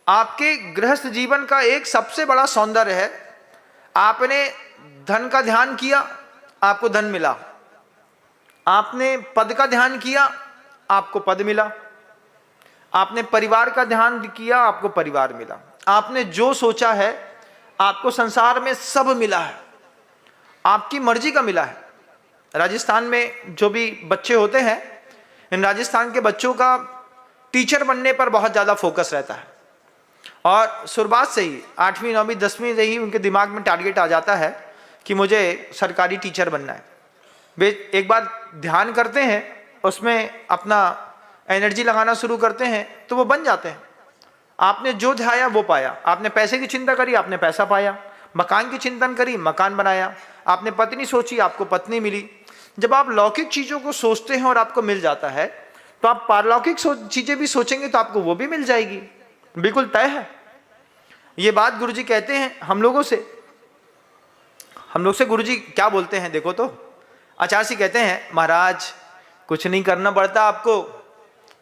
आपके गृहस्थ जीवन का एक सबसे बड़ा सौंदर्य है, आपने धन का ध्यान किया, आपको धन मिला। आपने पद का ध्यान किया, आपको पद मिला। आपने परिवार का ध्यान किया, आपको परिवार मिला। आपने जो सोचा है आपको संसार में सब मिला है, आपकी मर्जी का मिला है। राजस्थान में जो भी बच्चे होते हैं, इन राजस्थान के बच्चों का टीचर बनने पर बहुत ज़्यादा फोकस रहता है और शुरुआत से ही 8वीं 9वीं 10वीं से ही उनके दिमाग में टारगेट आ जाता है कि मुझे सरकारी टीचर बनना है। वे एक बार ध्यान करते हैं, उसमें अपना एनर्जी लगाना शुरू करते हैं तो वो बन जाते हैं। आपने जो ध्याया वो पाया। आपने पैसे की चिंता करी, आपने पैसा पाया। मकान की चिंतन करी, मकान बनाया। आपने पत्नी सोची, आपको पत्नी मिली। जब आप लौकिक चीज़ों को सोचते हैं और आपको मिल जाता है, तो आप पारलौकिक चीज़ें भी सोचेंगे तो आपको वो भी मिल जाएगी, बिल्कुल तय है। ये बात गुरुजी कहते हैं हम लोगों से। हम लोग से गुरुजी क्या बोलते हैं देखो तो। आचार्य जी कहते हैं, महाराज कुछ नहीं करना पड़ता आपको,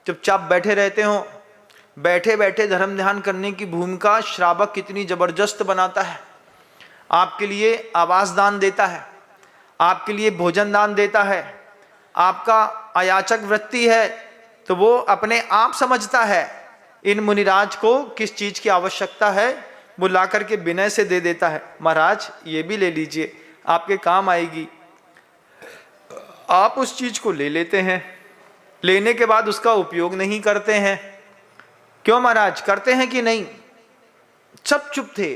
चुपचाप बैठे रहते हो। बैठे बैठे धर्म ध्यान करने की भूमिका श्रावक कितनी जबरदस्त बनाता है। आपके लिए आवास दान देता है, आपके लिए भोजन दान देता है। आपका अयाचक वृत्ति है तो वो अपने आप समझता है इन मुनिराज को किस चीज की आवश्यकता है, वो ला करके विनय से दे देता है। महाराज ये भी ले लीजिए, आपके काम आएगी। आप उस चीज को ले लेते हैं, लेने के बाद उसका उपयोग नहीं करते हैं। क्यों महाराज, करते हैं कि नहीं? सब चुप थे।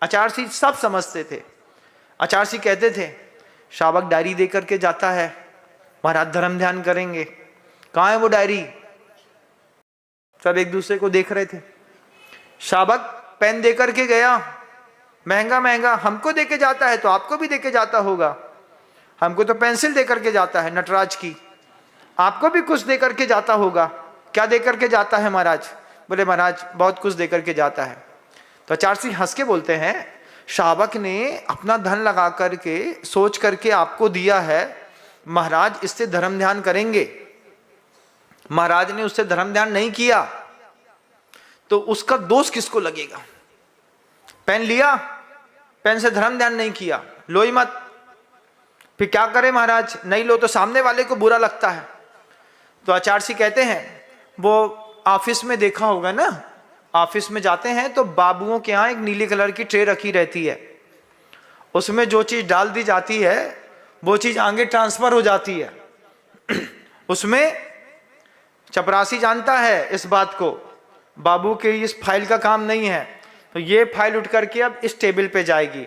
आचार्य जी सब समझते थे। आचार्य जी कहते थे, श्रावक डायरी दे करके जाता है, महाराज धर्म ध्यान करेंगे। कहाँ है वो डायरी? सब एक दूसरे को देख रहे थे। श्रावक पेन दे करके गया, महंगा महंगा, हमको देके जाता है तो आपको भी देके जाता होगा। हमको तो पेंसिल दे करके जाता है नटराज की, आपको भी कुछ दे करके जाता होगा। क्या दे करके जाता है महाराज? बोले महाराज बहुत कुछ दे करके जाता है। तो आचार्य जी हंस के बोलते हैं, श्रावक ने अपना धन लगा करके सोच करके आपको दिया है, महाराज इससे धर्म ध्यान करेंगे। महाराज ने उससे धर्म ध्यान नहीं किया तो उसका दोष किसको लगेगा? पेन लिया, पेन से धर्म ध्यान नहीं किया, लो ही मत। फिर क्या करे महाराज? नहीं लो तो सामने वाले को बुरा लगता है। तो आचार्य जी कहते हैं, वो ऑफिस में देखा होगा ना, ऑफिस में जाते हैं तो बाबुओं के यहाँ एक नीले कलर की ट्रे रखी रहती है, उसमें जो चीज डाल दी जाती है वो चीज आगे ट्रांसफर हो जाती है। उसमें चपरासी जानता है इस बात को, बाबू के इस फाइल का काम नहीं है, तो ये फाइल उठ करके अब इस टेबल पे जाएगी।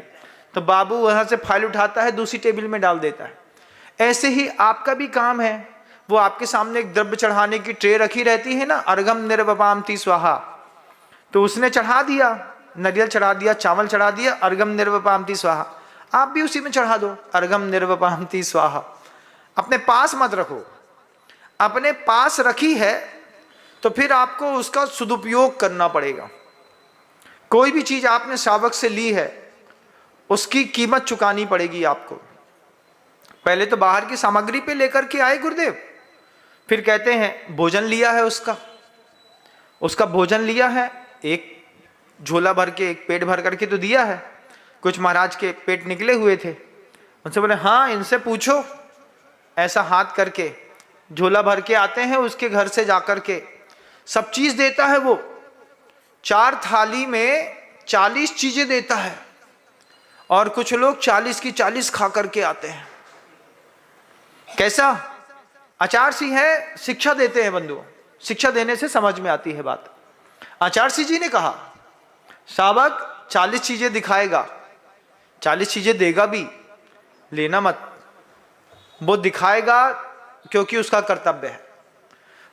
तो बाबू वहां से फाइल उठाता है, दूसरी टेबल में डाल देता है। ऐसे ही आपका भी काम है। वो आपके सामने एक द्रव्य चढ़ाने की ट्रे रखी रहती है ना, अर्घम निर्वपामति स्वाहा, तो उसने चढ़ा दिया, नारियल चढ़ा दिया, चावल चढ़ा दिया, अर्घम निर्वपामति स्वाहा। आप भी उसी में चढ़ा दो, अर्घम निर्वपामति स्वाहा। अपने पास मत रखो। अपने पास रखी है तो फिर आपको उसका सदुपयोग करना पड़ेगा। कोई भी चीज आपने श्रावक से ली है उसकी कीमत चुकानी पड़ेगी आपको। पहले तो बाहर की सामग्री पे लेकर के आए गुरुदेव, फिर कहते हैं भोजन लिया है, उसका भोजन लिया है, एक झोला भर के, एक पेट भर करके तो दिया है। कुछ महाराज के पेट निकले हुए थे, उनसे बोले हाँ इनसे पूछो। ऐसा हाथ करके झोला भर के आते हैं, उसके घर से जाकर के सब चीज देता है वो। 4 थाली में 40 चीजें देता है और कुछ लोग 40 की 40 खा करके आते हैं। कैसा? आचार्य है शिक्षा देते हैं बंधुओं, शिक्षा देने से समझ में आती है बात। आचार्य जी ने कहा श्रावक 40 चीजें दिखाएगा, 40 चीजें देगा भी, लेना मत। वो दिखाएगा क्योंकि उसका कर्तव्य है,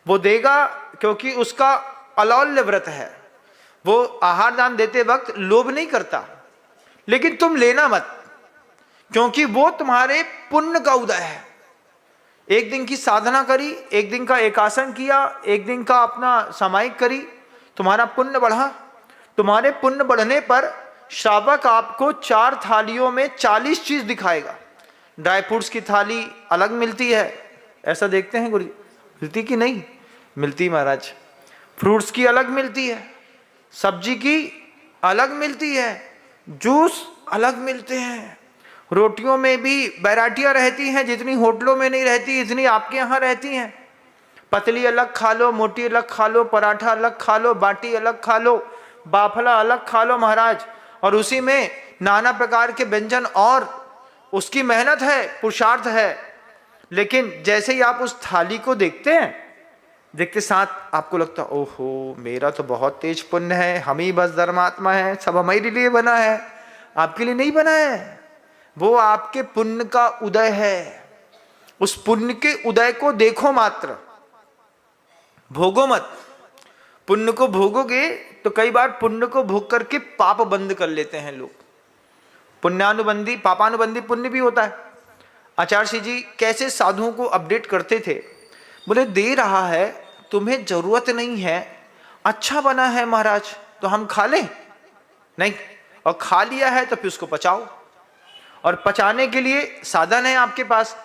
वो देगा क्योंकि उसका अलौल्य व्रत है। वो आहार दान देते वक्त लोभ नहीं करता, लेकिन तुम लेना मत क्योंकि वो तुम्हारे पुण्य का उदय है। एक दिन की साधना करी, एक दिन का एकासन किया, एक दिन का अपना सामायिक करी, तुम्हारा पुण्य बढ़ा। तुम्हारे पुण्य बढ़ने पर श्रावक आपको 4 थालियों में 40 चीज दिखाएगा। ड्राई फ्रूट्स की थाली अलग मिलती है, ऐसा देखते हैं गुरु, मिलती कि नहीं मिलती महाराज? फ्रूट्स की अलग मिलती है, सब्जी की अलग मिलती है, जूस अलग मिलते हैं, रोटियों में भी वैरायटियां रहती हैं, जितनी होटलों में नहीं रहती इतनी आपके यहाँ रहती हैं। पतली अलग खा लो, मोटी अलग खा लो, पराठा अलग खा लो, बाटी अलग खा लो, बाफला अलग खा लो महाराज, और उसी में नाना प्रकार के व्यंजन, और उसकी मेहनत है, पुरुषार्थ है। लेकिन जैसे ही आप उस थाली को देखते हैं, देखते साथ आपको लगता ओहो मेरा तो बहुत तेज पुण्य है, हम ही बस धर्मात्मा है, सब हमारे लिए बना है। आपके लिए नहीं बना है, वो आपके पुण्य का उदय है। उस पुण्य के उदय को देखो मात्र, भोगो मत। पुण्य को भोगोगे तो कई बार पुण्य को भोग करके पाप बंद कर लेते हैं लोग। पुण्यानुबंधी पापानुबंधी पुण्य भी होता है। आचार्य जी कैसे साधुओं को अपडेट करते थे, बोले दे रहा है, तुम्हें जरूरत नहीं है, अच्छा बना है महाराज तो हम खा लें, नहीं, और खा लिया है तो फिर उसको पचाओ, और पचाने के लिए साधन है आपके पास।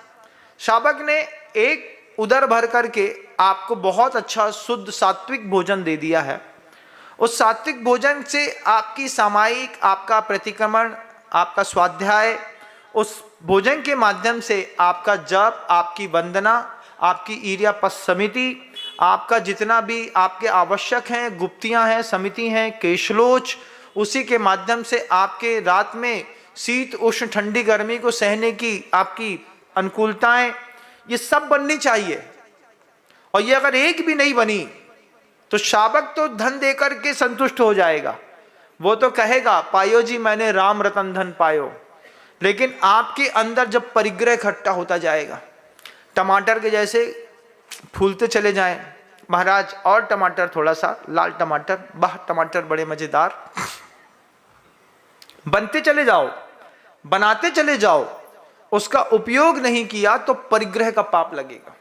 शावक ने एक उदर भर करके आपको बहुत अच्छा शुद्ध सात्विक भोजन दे दिया है। उस सात्विक भोजन से आपकी सामायिक, आपका प्रतिक्रमण, आपका स्वाध्याय, उस भोजन के माध्यम से आपका जप, आपकी वंदना, आपकी ईर्यापस समिति, आपका जितना भी आपके आवश्यक हैं, गुप्तियां हैं, समिति हैं, केशलोच, उसी के माध्यम से आपके रात में शीत उष्ण ठंडी गर्मी को सहने की आपकी अनुकूलताएं, ये सब बननी चाहिए। और ये अगर एक भी नहीं बनी तो शावक तो धन देकर के संतुष्ट हो जाएगा, वो तो कहेगा पायो जी मैंने राम रतन धन पायो। लेकिन आपके अंदर जब परिग्रह इकट्ठा होता जाएगा, टमाटर के जैसे फूलते चले जाएं महाराज, और टमाटर थोड़ा सा लाल टमाटर, वाह टमाटर बड़े मजेदार, बनते चले जाओ, बनाते चले जाओ, उसका उपयोग नहीं किया तो परिग्रह का पाप लगेगा।